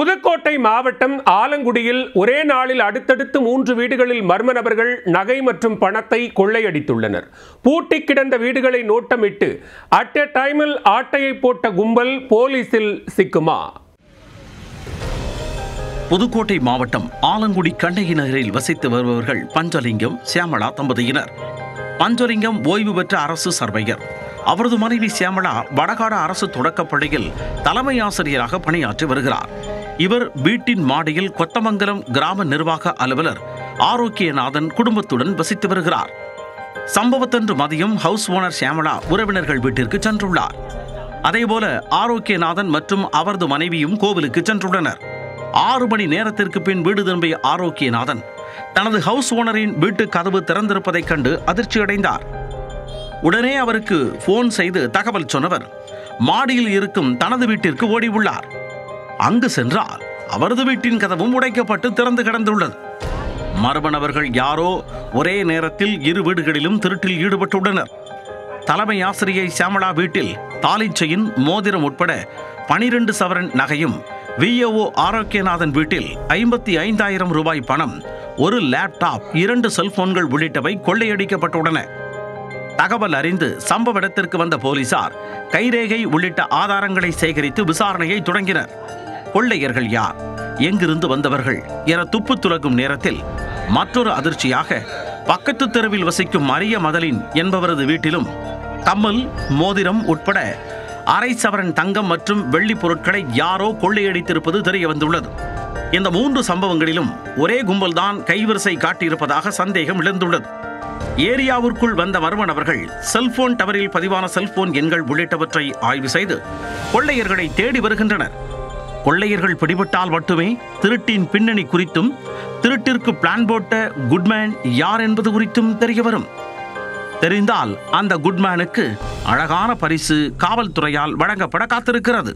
புதுக்கோட்டை மாவட்டம் ஆலங்குடியில் ஒரே நாளில் அடுத்தடுத்து 3 வீடுகளில் மர்ம நபர்கள் நகை மற்றும் பணத்தை கொள்ளையடித்துள்ளனர். பூட்டி கிடந்த வீடுகளை நோட்டமிட்டு அட் எ டைமில் ஆட்டையை போட்ட கும்பல் போலீசில் சிக்குமா? புதுக்கோட்டை மாவட்டம் ஆலங்குடி கண்ணகி நகரில் வசித்து வருபவர்கள் பஞ்சலிங்கம், சியாமளா தம்பதியினர். பஞ்சலிங்கம் ஓய்வு பெற்ற அரசு சர்வேயர். அவரது மனைவி சியாமளா வடகாடு அரசு தொடக்கப்பள்ளியில் தலைமை ஆசிரியராக பணியாற்றி வருகிறார். இவர் வீட்டின் மாடியில் கொத்தமங்கலம் கிராம நிர்வாக அலுவலர் ஆரோக்கியநாதன் குடும்பத்துடன் வசித்து வருகிறார். சம்பவத்தன்று மதியம் ஹவுஸ் ஓனர் சியாமளா உறவினர்கள் வீட்டிற்கு சென்றுள்ளார். அதேபோல ஆரோக்கியநாதன் மற்றும் அவரது மனைவியும் கோவிலுக்கு சென்றுள்ளனர். 6 மணி நேரத்திற்கு பின் வீடு திரும்பிய ஆரோக்கியநாதன் தனது ஹவுஸ் ஓனரின் வீட்டு கதவு திறந்திருப்பதைக் கண்டு அதிர்ச்சியடைந்தார். உடனே அவருக்கு போன் செய்து தகவல் சொன்னவர் மாடியில் இருக்கும் தனது வீட்டிற்கு ஓடி உள்ளார். அங்கு சென்றால் அவரது வீட்டின் கதவும் உடைக்கப்பட்டு திறந்து கிடந்துள்ளது. மர்ம நபர்கள் யாரோ ஒரே நேரத்தில் 2 வீடுகளிலும் திருட்டில் ஈடுபட்டுள்ளனர். தலைமை ஆசிரியை சியாமளா வீட்டில் தாலி செயின், மோதிரம் உட்பட 12 சவரன் நகையும், விஏஓ ஆரோக்கியநாதன் வீட்டில் 55,000 ரூபாய் பணம், 1 லேப்டாப், 2 செல்போன்கள் உள்ளிட்டவை கொள்ளையடிக்கப்பட்டுள்ளன. தகவல் அறிந்து சம்பவ இடத்திற்கு வந்த போலீசார் கைரேகை உள்ளிட்ட ஆதாரங்களை சேகரித்து விசாரணையை தொடங்கினர். கொள்ளையர்கள் யார், எங்கிருந்து வந்தவர்கள் என துப்பு துலக்கும் நேரத்தில் மற்றொரு அதிர்ச்சியாக பக்கத்து தெருவில் வசிக்கும் மரிய மதலின் என்பவரது வீட்டிலும் கம்மல், மோதிரம் உட்பட 1/2 சவரன் தங்கம் மற்றும் வெள்ளி பொருட்களை யாரோ கொள்ளையடித்திருப்பது தெரிய வந்துள்ளது. இந்த 3 சம்பவங்களிலும் ஒரே கும்பல்தான் கைவரிசை காட்டியிருப்பதாக சந்தேகம் எழுந்துள்ளது. ஏரியாவிற்குள் வந்த மர்ம நபர்கள் செல்போன் டவரில் பதிவான செல்போன் எண்கள் உள்ளிட்டவற்றை ஆய்வு செய்து கொள்ளையர்களை தேடி வருகின்றனர். கொள்ளையர்கள் பிடிபட்டால் மட்டுமே திருட்டின் பின்னணி குறித்தும் திருட்டிற்கு பிளான் போட்ட குட்மேன் யார் என்பது குறித்தும் தெரிய வரும். தெரிந்தால் அந்த குட்மேனுக்கு அழகான பரிசு காவல்துறையால் வழங்கப்பட காத்திருக்கிறது.